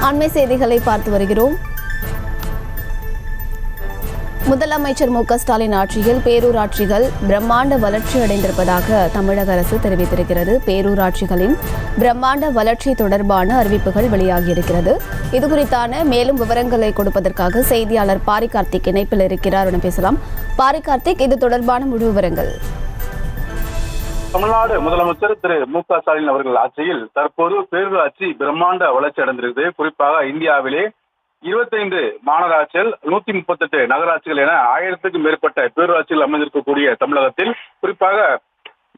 அண்மை செய்திகளை பார்த்து வருகிறோம். முதலமைச்சர் மு.க.ஸ்டாலின் ஆட்சியில் பேரூராட்சிகள் பிரம்மாண்ட வளர்ச்சி அடைந்திருப்பதாக தமிழக அரசு தெரிவித்திருக்கிறது. பேரூராட்சிகளின் பிரம்மாண்ட வளர்ச்சி தொடர்பான அறிவிப்புகள் வெளியாகியிருக்கிறது. இதுகுறித்தான மேலும் விவரங்களை கொடுப்பதற்காக செய்தியாளர் பாரி கார்த்திக் இணைப்பில் இருக்கிறார். பேசலாம். பாரி கார்த்திக், இது தொடர்பான முழு விவரங்கள். தமிழ்நாடு முதலமைச்சர் திரு மு.க.ஸ்டாலின் அவர்கள் ஆட்சியில் தற்போது பேரூராட்சி பிரம்மாண்ட வளர்ச்சி அடைந்திருக்கிறது. குறிப்பாக இந்தியாவிலே 25 மாநகராட்சிகள், 138 நகராட்சிகள் என 1000க்கும் மேற்பட்ட பேரூராட்சிகள் அமைந்திருக்கக்கூடிய தமிழகத்தில் குறிப்பாக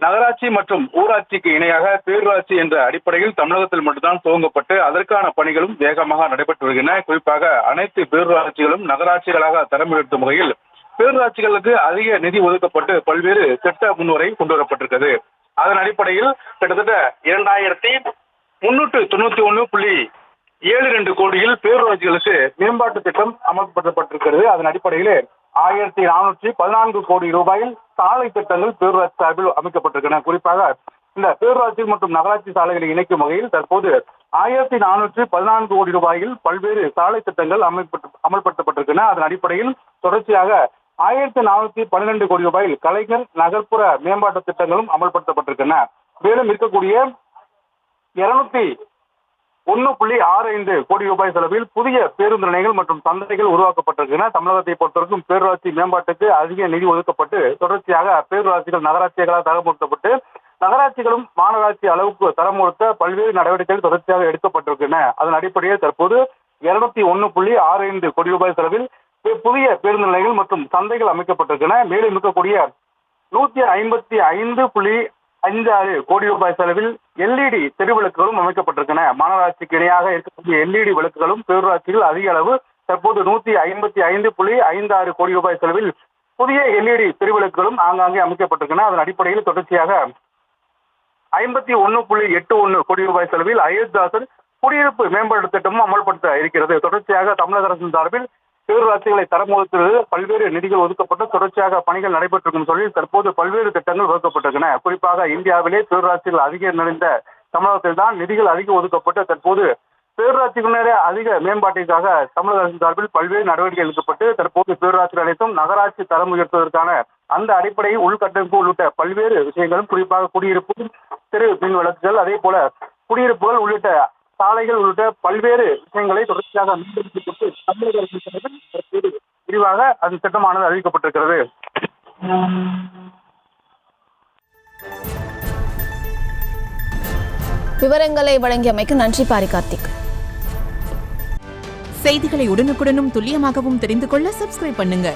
நகராட்சி மற்றும் ஊராட்சிக்கு இணையாக பேரூராட்சி என்ற அடிப்படையில் தமிழகத்தில் மட்டும்தான் துவங்கப்பட்டு அதற்கான பணிகளும் வேகமாக நடைபெற்று வருகின்றன. குறிப்பாக அனைத்து பேரூராட்சிகளும் நகராட்சிகளாக தரம் உயர்த்தும் வகையில் பேரூராட்சிகளுக்கு அதிக நிதி ஒதுக்கப்பட்டு பல்வேறு திட்ட முன்வரை கொண்டு வரப்பட்டிருக்கிறது. அதன் அடிப்படையில் கிட்டத்தட்ட 2391.72 கோடியில் பேரூராட்சிகளுக்கு மேம்பாட்டு திட்டம் அமல்படுத்தப்பட்டிருக்கிறது. அதன் அடிப்படையில் 1414 கோடி ரூபாயில் சாலை திட்டங்கள் பேரூராட்சி சார்பில் அமைக்கப்பட்டிருக்கின்றன. குறிப்பாக இந்த பேரூராட்சி மற்றும் நகராட்சி சாலைகளை இணைக்கும் வகையில் தற்போது 1414 கோடி ரூபாயில் பல்வேறு சாலை திட்டங்கள் அமல்படுத்தப்பட்டிருக்கின்றன. அதன் அடிப்படையில் தொடர்ச்சியாக 1412 கோடி ரூபாயில் கலைஞர் நகர்ப்புற மேம்பாட்டு திட்டங்களும் அமல்படுத்தப்பட்டிருக்கின்றன. மேலும் இருக்கக்கூடிய 201.65 கோடி ரூபாய் செலவில் புதிய பேருந்து நிலையங்கள் மற்றும் சந்தைகள் உருவாக்கப்பட்டிருக்கின்றன. தமிழகத்தை பொறுத்தவரைக்கும் பேரூராட்சி மேம்பாட்டுக்கு அதிக நிதி ஒதுக்கப்பட்டு தொடர்ச்சியாக பேரூராட்சிகள் நகராட்சிகளாக தரமுறுத்தப்பட்டு நகராட்சிகளும் மாநகராட்சி அளவுக்கு தரமுறுத்த பல்வேறு நடவடிக்கைகள் தொடர்ச்சியாக எடுக்கப்பட்டிருக்கின்றன. அதன் அடிப்படையில் தற்போது 201.65 கோடி ரூபாய் செலவில் புதிய பேருந்து நிலையங்கள் மற்றும் சந்தைகள் அமைக்கப்பட்டிருக்கின்றன. மேலும் இருக்கக்கூடிய 155.56 கோடி ரூபாய் செலவில் LED தெருவிளக்குகளும் அமைக்கப்பட்டிருக்கின்றன. மாநகராட்சிக்கு இணையாக இருக்கக்கூடிய LED விளக்குகளும் பேரூராட்சிகள் அதிக அளவு தற்போது 155.56 கோடி ரூபாய் செலவில் புதிய LED தெருவிளக்குகளும் ஆங்காங்கே அமைக்கப்பட்டிருக்கின்றன. அதன் அடிப்படையில் தொடர்ச்சியாக 51.81 கோடி ரூபாய் செலவில் அயோத்திதாசர் குடியிருப்பு மேம்பாட்டு திட்டமும் அமல்படுத்த இருக்கிறது. தொடர்ச்சியாக தமிழக அரசின் சார்பில் பேரூராட்சிகளை தரம் உயர்த்துவது பல்வேறு நிதிகள் ஒதுக்கப்பட்டு தொடர்ச்சியாக பணிகள் நடைபெற்றிருக்கும் சொல்லில் தற்போது பல்வேறு திட்டங்கள் வகுக்கப்பட்டிருக்கின்றன. குறிப்பாக இந்தியாவிலே பேரூராட்சிகள் அதிகம் நிறைந்த தமிழகத்தில் தான் நிதிகள் அதிகம் ஒதுக்கப்பட்டு தற்போது பேரூராட்சிகளினரே அதிக மேம்பாட்டிற்காக தமிழக அரசின் சார்பில் பல்வேறு நடவடிக்கைகள் எடுக்கப்பட்டு தற்போது பேரூராட்சிகள் அனைத்தும் நகராட்சி தரம் உயர்த்துவதற்கான அந்த அடிப்படையில் உள்கட்டமைப்பு உள்ளிட்ட பல்வேறு விஷயங்களும் குறிப்பாக குடியிருப்பு, தெரு மின் விளக்குகள், அதே போல குடியிருப்புகள் உள்ளிட்ட சாலைகள் உள்ளிட்ட பல்வேறு விஷயங்களை தொடர்ச்சியாக மேம்படுத்திக் தமிழக அரசு தற்போது விரிவாக அந்த திட்டமானது அறிவிக்கப்பட்டிருக்கிறது. விவரங்களை வழங்கியமைக்கு நன்றி பாரி கார்த்திக். செய்திகளை உடனுக்குடனும் துல்லியமாகவும் தெரிந்து கொள்ள சப்ஸ்கிரைப் பண்ணுங்க.